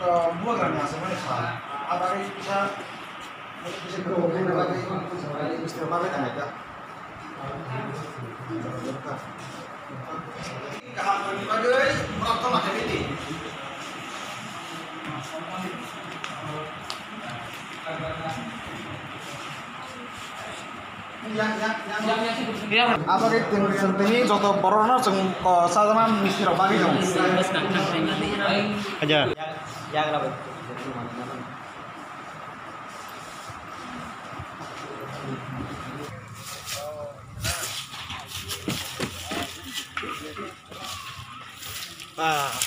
buah kan ya semuanya salah. Apa bisa berhubung dengan istilah apa kan ya? Kalau sebagai penonton macam ini. Apa itu sentini contoh corona seng sasaran misi bagi dong. Aja. Yang apa?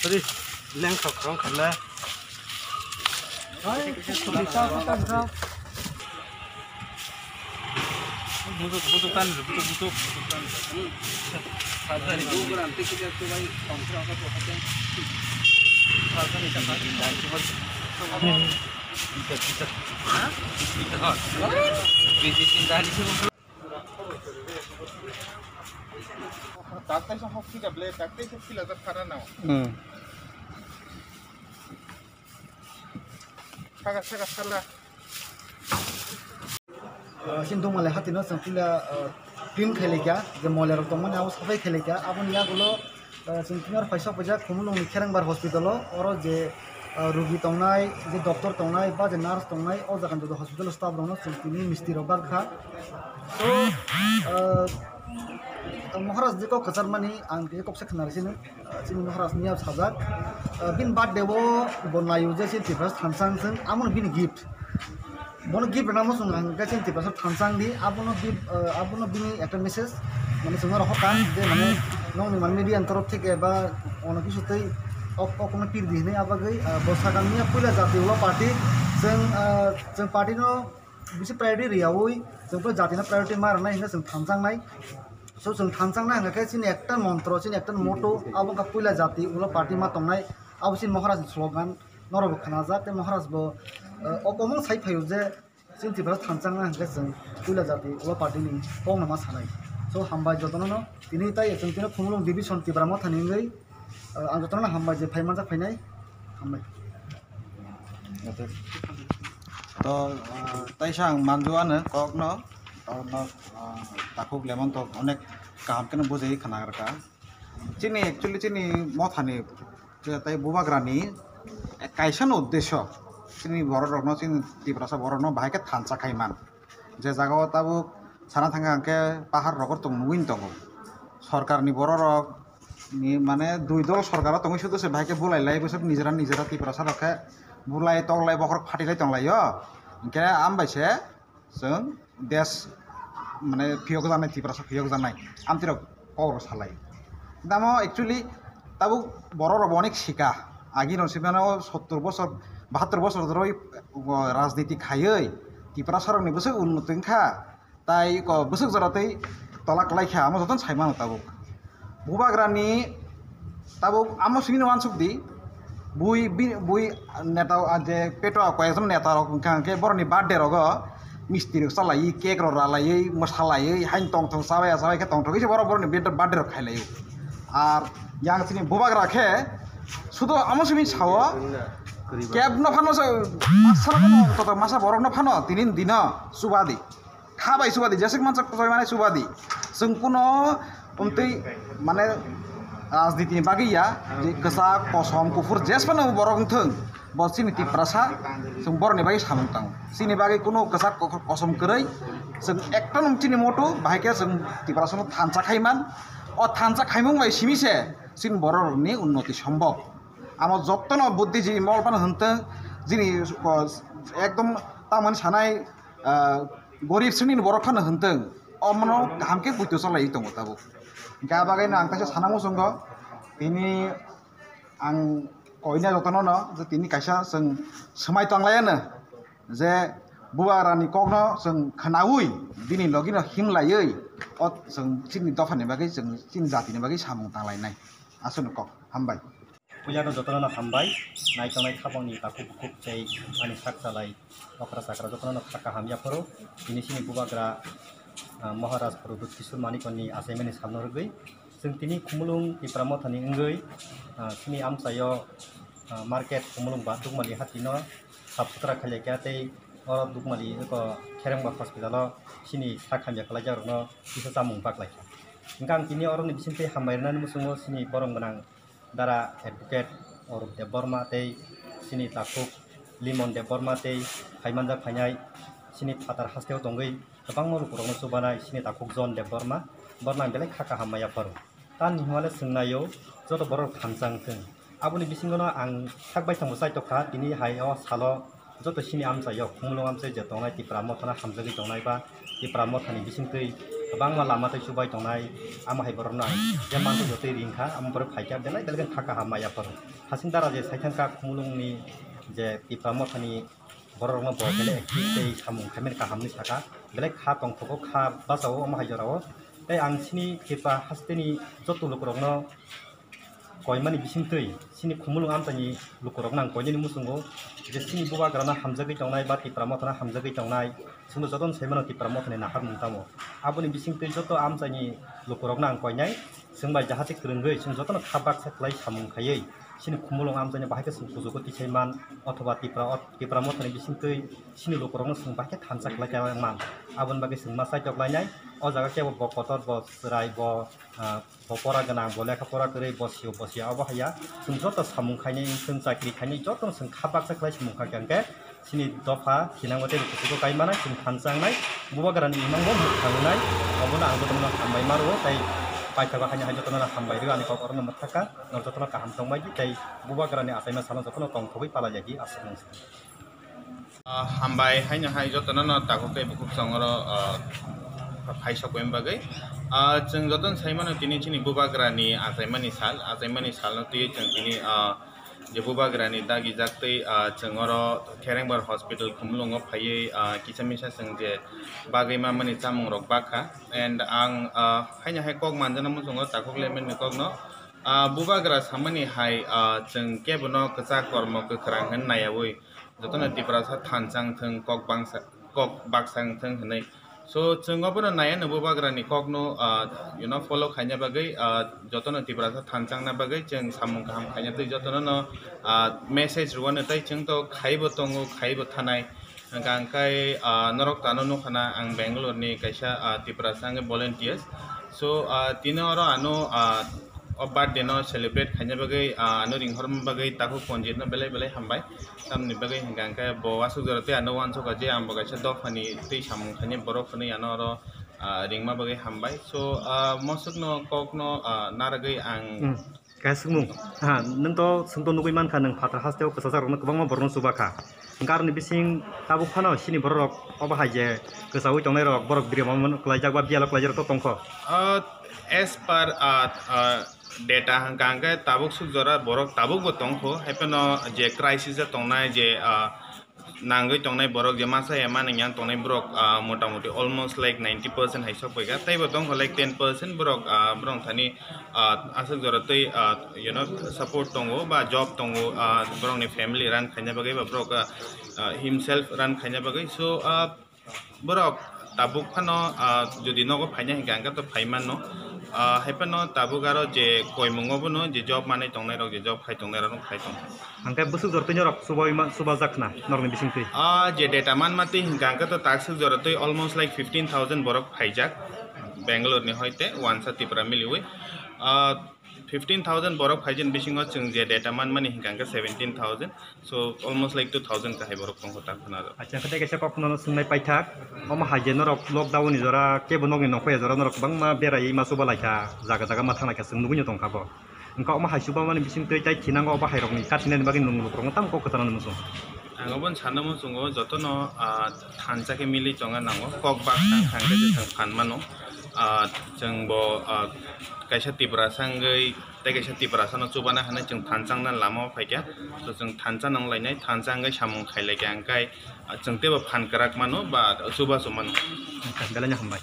Tadi leng khong khana. Butuh-butuhan. Tadi gua nanti kita coba kontrol apa tuh aja. Bisa. Hah? Bisa tadi semua. Taktai sa hoki ka ble taktai sa kila ta khana na kaga sala Sintung malai hati no sempila pin खेले क्या जो मॉलर तो मन आउस सफाई खेले क्या अपन यहाँ गुलो सिंथिनर पैसा पजा कुमुलों निखेरंग बार हॉस्पिटल और जे रुगी तौनाई जे डॉक्टर तौनाई बा जे नर्स तौनाई और जगन जो हॉस्पिटल स्टाफ रोनो सिंथिनी मिस्त्री रोबार खा तो महाराज जी को कचर मनी आंग के कब से खनार सिन सिन महाराज निया साजाक बिन बाद देवो बनायु जे सिंथि फर्स्ट थानसांग जों आमन बिन gift Bono give nama sungai kita cinti pasal tansang di abono bini একটা message মানে sungai rohokan dia mana nong ni mana media antarot থেকে বা ono কিছু তাই কোনো pir di ini apa gai bosakan ni pula jati ulah party जों party no bisa priority riawui जों pula jati na priority mar na hingga जों tansang nai so जों tansang na hingga kayak sini একটা মন্ত্র sini একটা motto abang ka pula jati ulah party ma tongnai abusin maharaj slogan नरब खाना जाते महाराज बो अकमन साइ फायो जे सिंथि बार थानचांग ना हंगे जों पुला जाति उला पार्टीनि कम नामा सानाय सो हामबाय जतननो दिनै ताय जों तिनो खुमलुं डिभिजन तिब्रामा थानिङै आं जतननो हामबाय जे फाइमान जा फाइनाय हामबाय तो ताइसा आं मानजुआनो ककनो ताखुक लेमन तो अनेक काम केन बुझै खानारका चिनि एक्चुअली चिनि मथानि ताइ बुबाग्रानि कायसान उद्देश्य चिनि बर रगनो चिनि तिब्रासा बरनो बाहायके थानसा खाइमान जे जागाव ताबु साना थांगा आंके पाहाड़ रगर तंग नुइन तंग सरकारनि बर रग नि माने दुइ दल सरकार तंग सुदो से बाहायके बुलायलाय बसब निजरा तिब्रासा रखे बुलाय तंगलाय बखर फाटिलाय तंगलायो इनके आमबायसे जों देश माने फियोग जानाय तिब्रासा फियोग जानाय आमतिरक पावर सालाय दामो एक्चुअली ताबु बर रग अनेक शिका आगे नसिबानो 70 बছর 72 বছর ধরে राजनीति खायै तिब्रा सरंनि बसो उन्नतिंखा ताई बसो जरातै तलाक लाइखा आम जतन साइमान ताबुक बुबाग्रानि ताबुक आम सिनि वानसुकदि बुई नेता जे पेटो कयजन नेता रखके बरनि बार्थडे रग मिस्त्री सालायै केक रालायै मोसालायै हाइन तंग तंग साबाय के तंग थगैसे बरनि बार्थडे रख खाइलायो आर yang sini बुबाग्रा खे sudah amo sini sawo cab no phano masara no to masa borok no phano tinin dina subadi khabai subadi jesek mansak toy mane subadi जों kuno untei mane राजनीति bagi ya di kesak kosom kufur jes phano borok theng bo sini ti prasa जों borni bagi samung tang sini bagi kuno kesak kosom kerai जों ekton sini moto bahake जों ti prasa no thansa khaiman o thansa khaimung bai simise sin bororni unnoti সম্ভব আমার যত্ন বুদ্ধিজীবী মলপান হতে যিনি একদম তামান সানাই গরিব শ্রেণীর বরখানো হতে অমন গাহামকে বুঝতে চলাই দङ তাবো গা বাগাইनो आं कायसा सानांगौ संग तिनि आं कयना जतन न जे तिनि कायसा जों समाय तंलायानो जे बुवारानि कगनो जों खनाउइ दिनि लगिनो हिमलायै अ जों चिनि दफानि बागै जों चिनि जातिनि बागै सामु तांलायनाय आसन कक हामबाय पुजानो जतन हामबाय नायतंनाय खाबांनि ताखु बुकुक जै आनि साकसालाय अक्रा साकरा जतन थाका हामियाफोरो दिनिसिनि बुबाग्रा महाराज फरुदुत किशोर मानिकनि आसायमेनि सामनरगै जों तिनि खुमुलुं इप्रामथानि अंगै सिनि आमसायो market kumulung ba dugmali hatino sabsutra khale kyate or dugmali ko Kherengbak hospital sini sakhamya kalajar no bisa samung paklai ingkang kini orang ni bisinte hamayna musungo sini borong benang dara advocate or de Burma tei sini takuk limon de Burma tei haimanja phanyai sini patar hasteo tongai tabang mo lukurong subana sini takuk zone de Burma bele khaka hamaya paru tan himale singnayo joto borok thamjang thing aboni bisingono ang thakbai thangbo sai tokha tini hayo salo joto sini amsayo khumulung amsai je tongnai tipra mothana hamjagi tongnai ba tipra mothani bisingtei bangma lama tei subai tongnai ama hai borok nai je mantu jote ringkha am borok phaikya belai belai khaka hamaya paru hasindara je saithangka khumulungni je tipra mothani borok no bo bele ekitei samung khamen ka hamni saka belai kha tongthoko kha basao ama hai jorao tei ang sini kipa hasteni joto lukurokno koimani bisingtei sini khumulung amtani lukurok nang koini musungo je sini buba grana hamjagi tongnai ba tipra mothana hamjagi tongnai sunu joton semano tipra mothani nahar mungtamo aboni bisingtei joto amtani lukurok nang koinai singbai jahati krunggei sing jotono khabak seklai samung khayei sini khumulung amtani bahake sing kujugo tisaiman othoba tipra mothani bisingtei sini lukurokno sing bahake thamsak lai man abon bage sing masai toklainai o jaga ke bo kotor bo serai bo pora ganang bo lekha pora kore bo sia abo haya sing joto samung khaini sing chakri khaini joto sing khabak saklai samung khagangke sini dofa hinangote kujugo kaimana sing thamsangnai buba garani imangbo muthangnai obona ang jotono hambai maru tai paithaga hanya jotono hambai ri ani kokorno mathaka nor jotono kaham tongbai tai buba garani ataima salon jotono tongthoi pala jagi asung hambai hanya hai jotono no takoke bukuk songoro phaisa koem bagai jeng joton saimano tini chini bubagrani azaimani sal no tui jeng tini je bubagrani dagi jaktei jengoro Kherengbak hospital khumlungo phaiye kisamisa seng je bagai mamani chamung rok bakha and ang hanya hai kok manjana musungo takok lemen mi kok no bubagra samani hai jeng kebono kachak kormo kokrang hen nayawoi jotono tiprasa thanjang theng kok baksang theng hnai so jengobona naya no bubagrani kokno follow khanya bagai jotono tiprasa thanjang na bagai jeng samung kaham khanya tei jotono no message ruano tai jeng to khaibo tongo khaibo thanai angkai norok tano no khana ang Bangalore ni kaisa tiprasa nge volunteers so tinoro ano birthday no celebrate khanya bagai ano ringhorm bagai taku ponjit no belai hambai tamni bagai hingangka bo asu jorate ano wanso kaje am bagai sa dofani tei samung khanya borok khani ano ro ringma bagai hambai so mosuk no kok no naragai ang kasmung nang to sungto nugui man khanang phatar hasteo kasajar no kubangma borno subaka karni bising tabu khano sini borok oba haje kesawi tongnai rok borok biremon klajak ba bialok klajar to tongkho as per data hangkangka tabuk sujara borok tabuk bo tongkho hepeno je crisis ja tongnai je nangai tongnai borok je masa ema nang tongnai borok motamoti almost like 90% haisok boiga tai bo tongkho like 10% borok borong thani asuk jara tei support tongo ba job tongo borong ni family ran khanya bagai ba borok himself ran khanya bagai so borok tabuk khano jodi nogo phaina hingangka to phaiman no haipano tabugaro je koimungo bono je job mane tongnai rok je job khai tongnai rok khai tong angkai busuk jortoi rok suba jakna norni bisingtei je data man mate hingangka to taksuk jorotoi almost like 15,000 borok phaijak Bangalore ni hoite wansa tipra miliwi 15,000 borok phaijin bisingo chung je data man mane hingangka 17,000 so almost like 2,000 ka hai borok tongko takna ro acha khate kaisa kokno sungnai paithak oma haje norok lockdown ni jora kebo nogni nokhoya jora norok bangma berai ma suba laika jaga ma thangna ka sungnugu ni tongkhabo engka oma haisuba mane bisingtei tai thinango oba hairokni katinani bagi nunglu krong tam ko kotana musung angobon sanamo sungo jotono thanjake mili tonga nango kok bak thangke je phanmano jengbo kaisa tipra sangai tei kaisa tipra sano chubana hana jeng thanjang na lama phaikya so jeng thanjang nang lainai thanjang gai samung khailai ke angkai jeng tebo phan karak mano ba suba suman belanya hambai